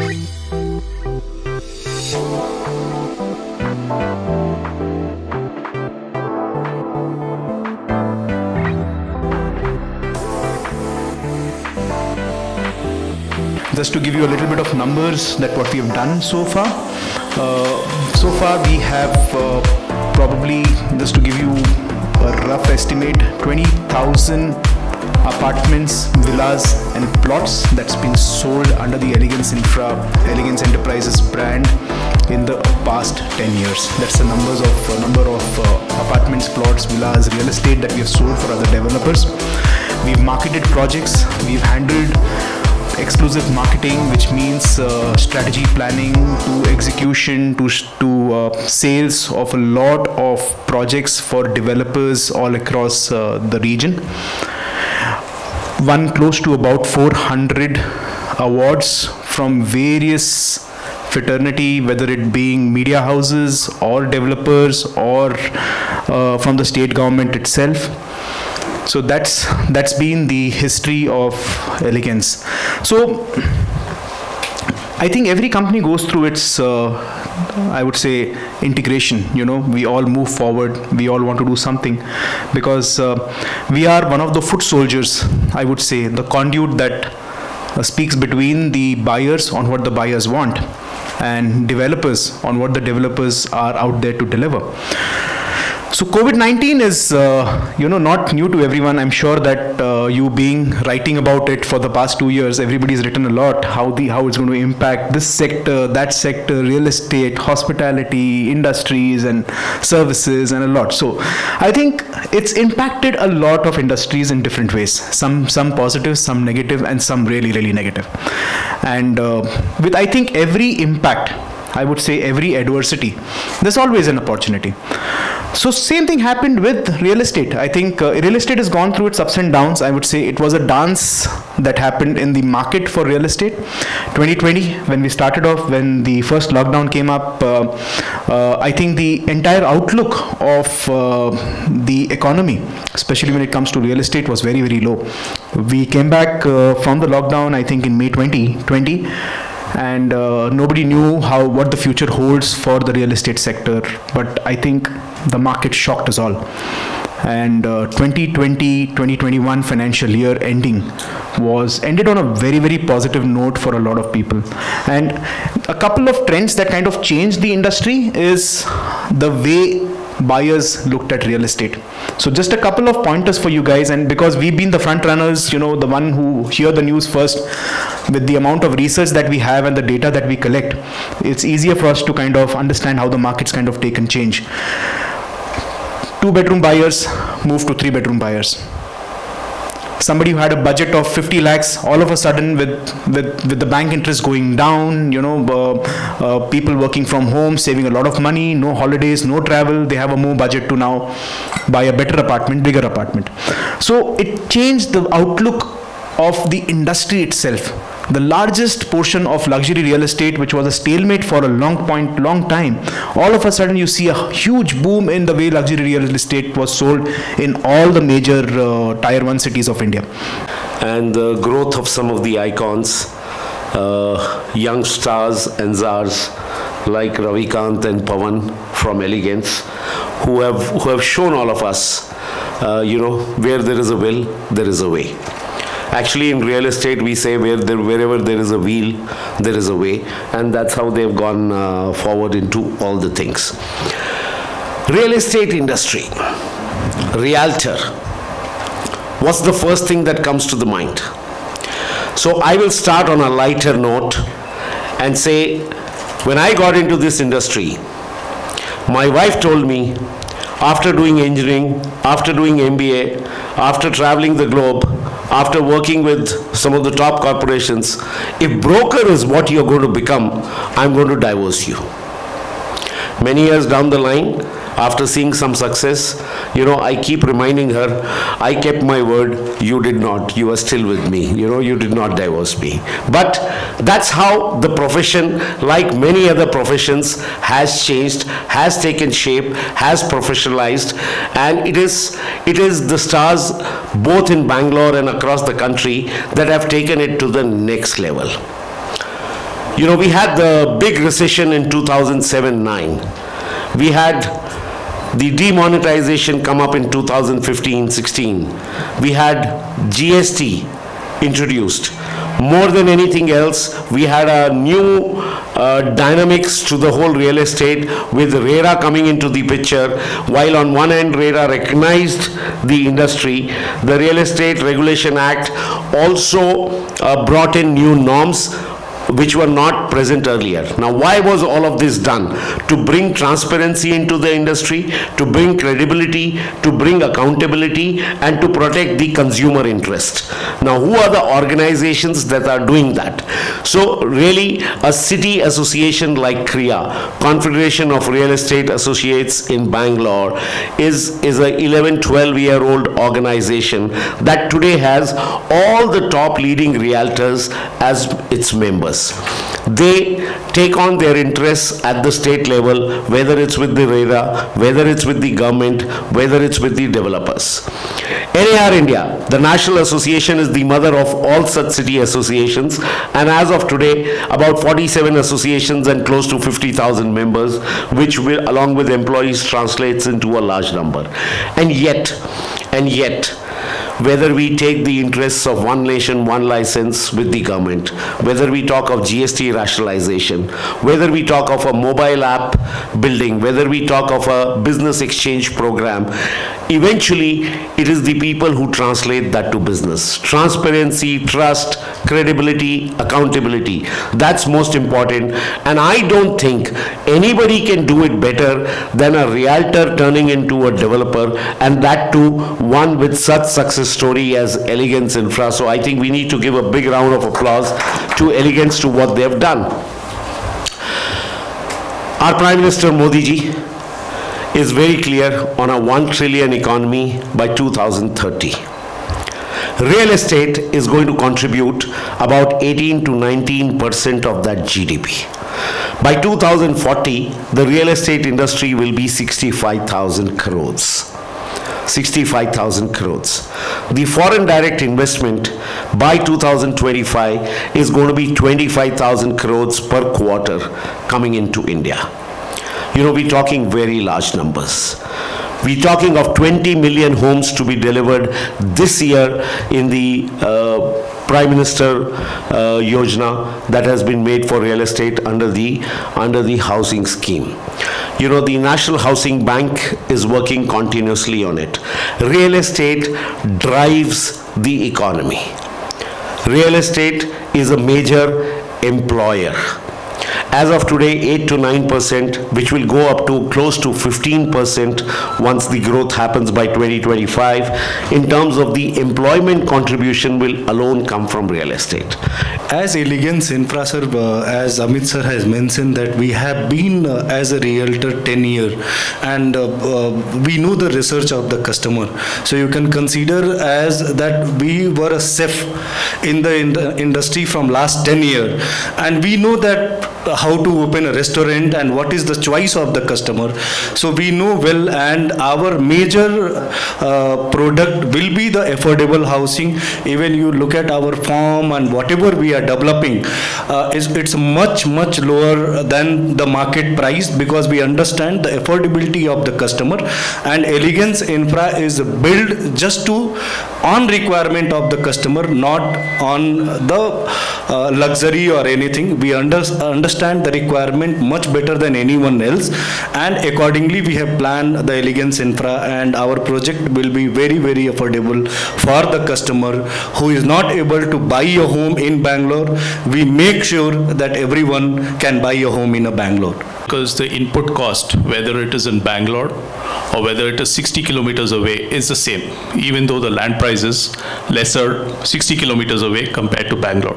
Just to give you a little bit of numbers that what we have done so far. So far we have probably, just to give you a rough estimate, 20,000 apartments, villas and plots that's been sold under the Elegance Infra, Elegance Enterprises brand in the past 10 years. That's the number of apartments, plots, villas, real estate that we have sold for other developers. We've marketed projects, we've handled exclusive marketing, which means strategy planning to execution to sales of a lot of projects for developers all across the region. Won close to about 400 awards from various fraternity, whether it being media houses or developers or from the state government itself. So that's been the history of Elegance. So I think every company goes through its, I would say, integration. You know, we all move forward. We all want to do something because we are one of the foot soldiers, I would say, the conduit that speaks between the buyers on what the buyers want and developers on what the developers are out there to deliver. So COVID-19 is, not new to everyone. I'm sure that you being writing about it for the past 2 years, everybody's written a lot how it's going to impact this sector, that sector, real estate, hospitality, industries and services and a lot. So I think it's impacted a lot of industries in different ways. Some positive, some negative, and some really, really negative. And with I think every impact, I would say every adversity, there's always an opportunity. So same thing happened with real estate. I think real estate has gone through its ups and downs. I would say it was a dance that happened in the market for real estate. 2020, when we started off, when the first lockdown came up, I think the entire outlook of the economy, especially when it comes to real estate, was very, very low. We came back from the lockdown, I think in May 2020. And nobody knew what the future holds for the real estate sector. But I think the market shocked us all. And 2020-2021 financial year ended on a very, very positive note for a lot of people. And a couple of trends that kind of changed the industry is the way buyers looked at real estate. So just a couple of pointers for you guys, and because we've been the front runners, the one who hear the news first, with the amount of research that we have and the data that we collect, it's easier for us to kind of understand how the market's kind of taken change. 2-bedroom buyers moved to 3-bedroom buyers. Somebody who had a budget of 50 lakhs, all of a sudden with the bank interest going down, people working from home, saving a lot of money, no holidays, no travel, they have a more budget to now buy a better apartment, bigger apartment. So it changed the outlook of the industry itself. The largest portion of luxury real estate, which was a stalemate for a long time, all of a sudden you see a huge boom in the way luxury real estate was sold in all the major tier 1 cities of India. And the growth of some of the icons, young stars and czars like Ravikant and Pawan from Elegance, who have shown all of us, where there is a will, there is a way. Actually, in real estate, we say wherever there is a wheel, there is a way. And that's how they've gone forward into all the things. Real estate industry, realtor. What's the first thing that comes to the mind? So I will start on a lighter note and say, when I got into this industry, my wife told me, after doing engineering, after doing MBA, after traveling the globe, after working with some of the top corporations, if broker is what you're going to become, I'm going to divorce you. Many years down the line, after seeing some success, I keep reminding her, I kept my word, you did not, you are still with me, you did not divorce me. But that's how the profession, like many other professions, has changed, has taken shape, has professionalized, and it is the stars both in Bangalore and across the country that have taken it to the next level. You know, we had the big recession in 2007-9. We had the demonetization come up in 2015-16. We had GST introduced. More than anything else, we had a new dynamics to the whole real estate with RERA coming into the picture. While on one end RERA recognized the industry, the Real Estate Regulation Act also brought in new norms which were not present earlier. Now, why was all of this done? To bring transparency into the industry, to bring credibility, to bring accountability, and to protect the consumer interest. Now, who are the organizations that are doing that? So, really, a city association like CREA, Confederation of Real Estate Associates in Bangalore, is a 11, 12-year-old organization that today has all the top leading realtors as its members. They take on their interests at the state level, whether it's with the RERA, whether it's with the government, whether it's with the developers. NAR India, the National Association, is the mother of all such city associations, and as of today, about 47 associations and close to 50,000 members, which will, along with employees, translates into a large number. And yet, whether we take the interests of one nation, one license with the government, whether we talk of GST rationalization, whether we talk of a mobile app building, whether we talk of a business exchange program, eventually it is the people who translate that to business. Transparency, trust, credibility, accountability, that's most important. And I don't think anybody can do it better than a realtor turning into a developer, and that too one with such success story as Elegance Infra. So I think we need to give a big round of applause to Elegance to what they have done. Our Prime Minister Modi ji is very clear on a 1 trillion economy by 2030. Real estate is going to contribute about 18 to 19% of that GDP. By 2040, the real estate industry will be 65,000 crores. 65,000 crores. The foreign direct investment by 2025 is going to be 25,000 crores per quarter coming into India. You know, we're talking very large numbers. We're talking of 20 million homes to be delivered this year in the Prime Minister Yojana that has been made for real estate under the housing scheme. You know, the National Housing Bank is working continuously on it. Real estate drives the economy. Real estate is a major employer. As of today, 8 to 9%, which will go up to close to 15% once the growth happens by 2025. In terms of the employment contribution will alone come from real estate. As Elegance Infra, sir, as Amit sir has mentioned, that we have been as a realtor 10 years, and we know the research of the customer. So you can consider as that we were a chef in the industry from last 10 years, and we know that how to open a restaurant and what is the choice of the customer. So we know well, and our major product will be the affordable housing. Even you look at our farm and whatever we are developing, it's much lower than the market price, because we understand the affordability of the customer, and Elegance Infra is built just to on requirement of the customer, not on the luxury or anything. We understand the requirement much better than anyone else, and accordingly we have planned the Elegance Infra, and our project will be very affordable for the customer who is not able to buy a home in Bangalore. We make sure that everyone can buy a home in a Bangalore. Because the input cost, whether it is in Bangalore or whether it is 60 kilometers away, is the same, even though the land price is lesser 60 kilometers away compared to Bangalore.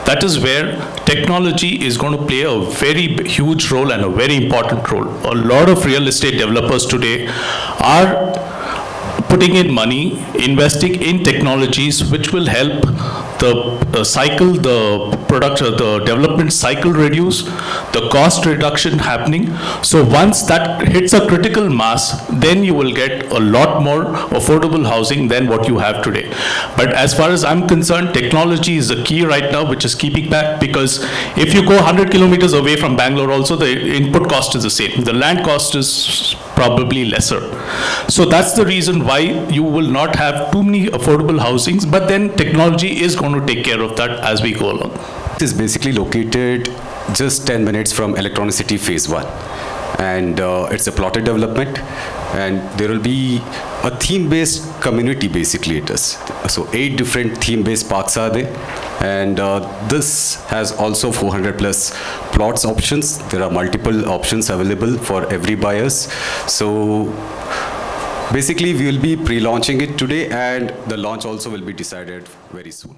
That is where technology is going to play a very huge role and a very important role. A lot of real estate developers today are putting in money, investing in technologies which will help the cycle, the product, the development cycle reduce, the cost reduction happening. So once that hits a critical mass, then you will get a lot more affordable housing than what you have today. But as far as I'm concerned, technology is the key right now, which is keeping back, because if you go 100 kilometers away from Bangalore also, the input cost is the same. The land cost is probably lesser. So that's the reason why you will not have too many affordable housings, but then technology is going to take care of that as we go along. It is basically located just 10 minutes from Electronic City Phase 1. And it's a plotted development, and there will be a theme-based community, basically it is. So 8 different theme-based parks are there, and this has also 400 plus plots options. There are multiple options available for every buyers. So basically we will be pre-launching it today, and the launch also will be decided very soon.